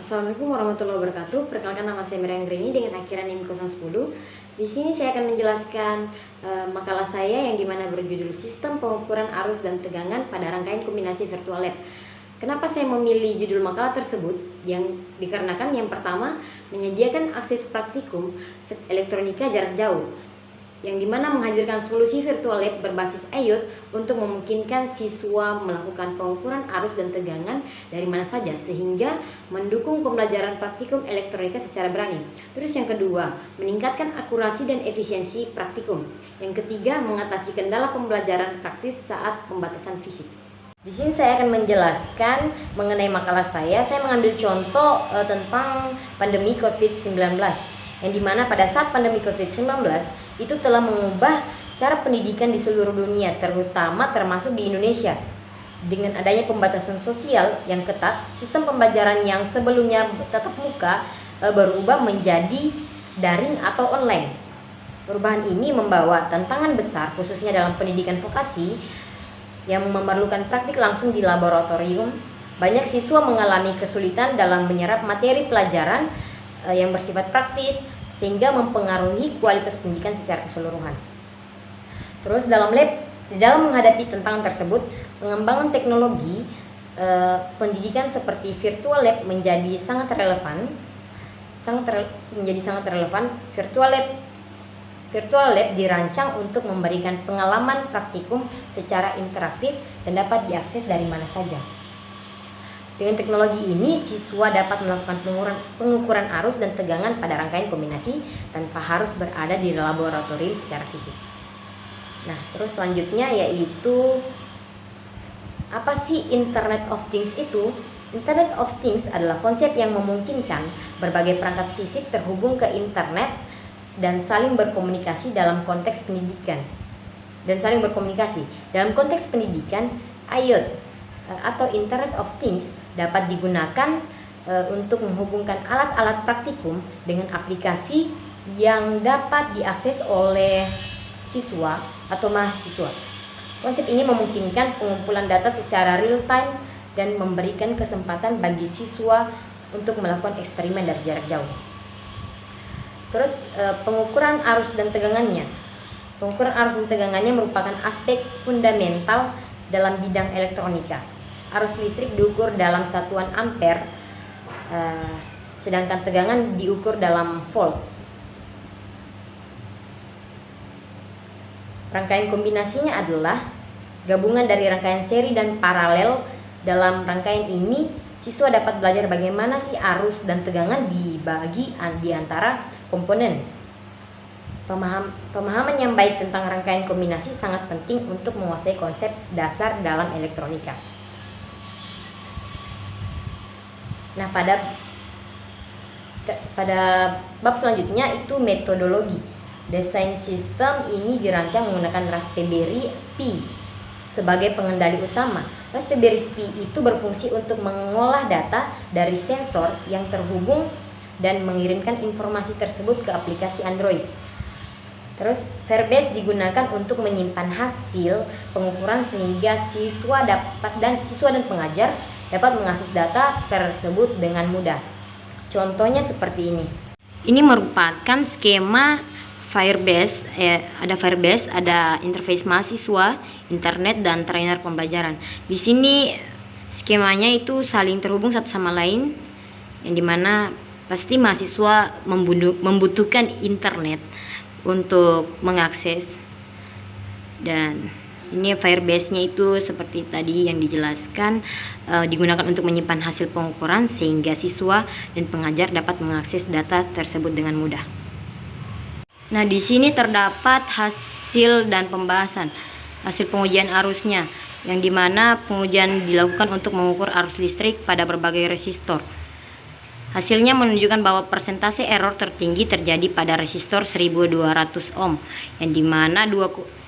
Assalamualaikum warahmatullahi wabarakatuh. Perkenalkan, nama saya Miriam Grini dengan akhiran NIM 010. Di sini saya akan menjelaskan makalah saya yang dimana berjudul Sistem Pengukuran Arus dan Tegangan pada Rangkaian Kombinasi Virtual Lab. Kenapa saya memilih judul makalah tersebut? Yang dikarenakan yang pertama, menyediakan akses praktikum elektronika jarak jauh, yang dimana menghadirkan solusi virtual lab berbasis IoT untuk memungkinkan siswa melakukan pengukuran arus dan tegangan dari mana saja, sehingga mendukung pembelajaran praktikum elektronika secara berani. Terus yang kedua, meningkatkan akurasi dan efisiensi praktikum. Yang ketiga, mengatasi kendala pembelajaran praktis saat pembatasan fisik. Di sini saya akan menjelaskan mengenai makalah saya. Saya mengambil contoh tentang pandemi COVID-19, yang dimana pada saat pandemi COVID-19 itu telah mengubah cara pendidikan di seluruh dunia, terutama termasuk di Indonesia. Dengan adanya pembatasan sosial yang ketat, sistem pembelajaran yang sebelumnya tatap muka berubah menjadi daring atau online. Perubahan ini membawa tantangan besar, khususnya dalam pendidikan vokasi yang memerlukan praktik langsung di laboratorium. Banyak siswa mengalami kesulitan dalam menyerap materi pelajaran yang bersifat praktis, sehingga mempengaruhi kualitas pendidikan secara keseluruhan. Terus dalam menghadapi tantangan tersebut, pengembangan teknologi pendidikan seperti virtual lab menjadi sangat relevan. Virtual lab dirancang untuk memberikan pengalaman praktikum secara interaktif dan dapat diakses dari mana saja. Dengan teknologi ini, siswa dapat melakukan pengukuran arus dan tegangan pada rangkaian kombinasi tanpa harus berada di laboratorium secara fisik. Nah, terus selanjutnya yaitu apa sih Internet of Things itu? Internet of Things adalah konsep yang memungkinkan berbagai perangkat fisik terhubung ke internet dan saling berkomunikasi dalam konteks pendidikan. Dalam konteks pendidikan, IoT atau Internet of Things dapat digunakan untuk menghubungkan alat-alat praktikum dengan aplikasi yang dapat diakses oleh siswa atau mahasiswa. Konsep ini memungkinkan pengumpulan data secara real time dan memberikan kesempatan bagi siswa untuk melakukan eksperimen dari jarak jauh. Terus pengukuran arus dan tegangannya. Pengukuran arus dan tegangannya merupakan aspek fundamental dalam bidang elektronika. Arus listrik diukur dalam satuan ampere, sedangkan tegangan diukur dalam volt. Rangkaian kombinasinya adalah gabungan dari rangkaian seri dan paralel. Dalam rangkaian ini, siswa dapat belajar bagaimana sih arus dan tegangan dibagi di antara komponen. Pemahaman yang baik tentang rangkaian kombinasi sangat penting untuk menguasai konsep dasar dalam elektronika. Nah, pada bab selanjutnya itu metodologi. Desain sistem ini dirancang menggunakan Raspberry Pi sebagai pengendali utama. Raspberry Pi itu berfungsi untuk mengolah data dari sensor yang terhubung dan mengirimkan informasi tersebut ke aplikasi Android. Terus Firebase digunakan untuk menyimpan hasil pengukuran sehingga siswa dan pengajar dapat mengakses data tersebut dengan mudah. Contohnya seperti ini. Ini merupakan skema Firebase. Ada interface mahasiswa, internet, dan trainer pembelajaran. Di sini skemanya itu saling terhubung satu sama lain, yang dimana pasti mahasiswa membutuhkan internet untuk mengakses. Dan ini Firebase-nya itu seperti tadi yang dijelaskan, digunakan untuk menyimpan hasil pengukuran sehingga siswa dan pengajar dapat mengakses data tersebut dengan mudah. Nah, di sini terdapat hasil dan pembahasan hasil pengujian arusnya, yang dimana pengujian dilakukan untuk mengukur arus listrik pada berbagai resistor. Hasilnya menunjukkan bahwa persentase error tertinggi terjadi pada resistor 1200 ohm, yang dimana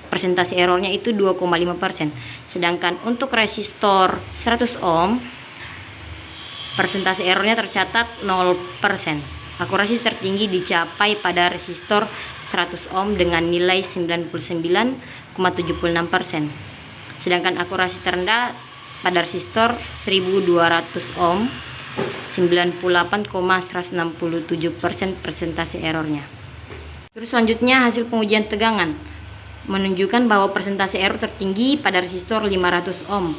persentase errornya itu 2,5%. Sedangkan untuk resistor 100 ohm, persentase errornya tercatat 0%. Akurasi tertinggi dicapai pada resistor 100 ohm dengan nilai 99,76%. Sedangkan akurasi terendah pada resistor 1200 ohm 98,167% persentase errornya. Terus selanjutnya hasil pengujian tegangan menunjukkan bahwa persentase error tertinggi pada resistor 500 ohm,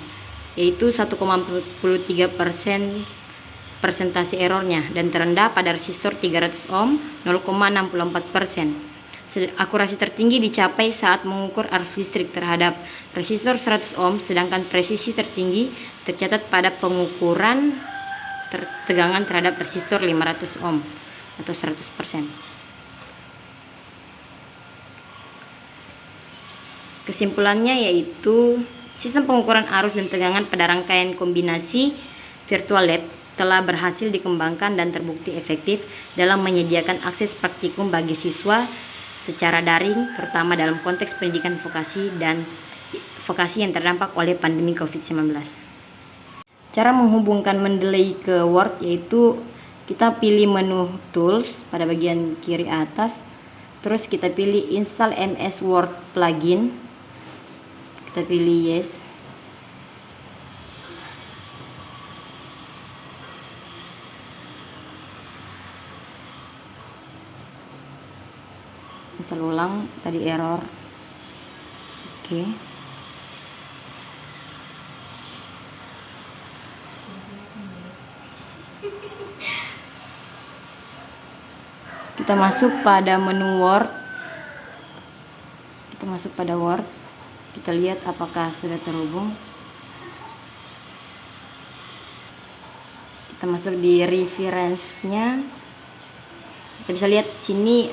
yaitu 1,43% persentase errornya, dan terendah pada resistor 300 ohm 0,64%. Akurasi tertinggi dicapai saat mengukur arus listrik terhadap resistor 100 ohm, sedangkan presisi tertinggi tercatat pada pengukuran tegangan terhadap resistor 500 ohm atau 100%. Kesimpulannya yaitu sistem pengukuran arus dan tegangan pada rangkaian kombinasi virtual lab telah berhasil dikembangkan dan terbukti efektif dalam menyediakan akses praktikum bagi siswa secara daring, terutama dalam konteks pendidikan vokasi dan vokasi yang terdampak oleh pandemi COVID-19. Cara menghubungkan Mendeley ke Word yaitu kita pilih menu Tools pada bagian kiri atas, terus kita pilih Install MS Word Plugin, kita pilih Yes. Install ulang, tadi error. Oke. Kita masuk pada menu Word. Kita lihat apakah sudah terhubung. Kita masuk di reference-nya. Kita bisa lihat sini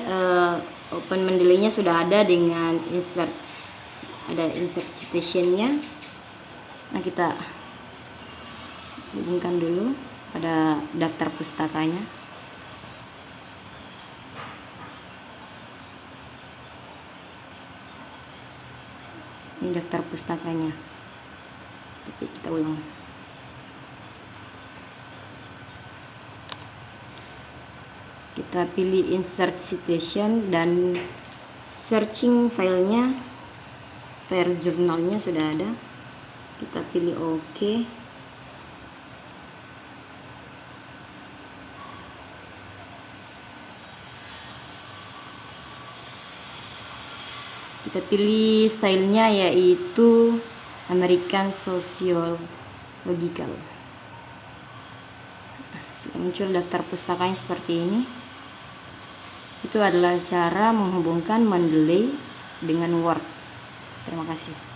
Open Mendeley-nya sudah ada dengan insert citation-nya. Nah, kita hubungkan dulu pada daftar pustakanya. Ini daftar pustakanya. Tapi kita ulang. Kita pilih insert citation dan searching filenya, file jurnalnya sudah ada. Kita pilih OK. Kita pilih stylenya yaitu American Sociological. Sudah muncul daftar pustakanya seperti ini. Itu adalah cara menghubungkan Mendeley dengan Word. Terima kasih.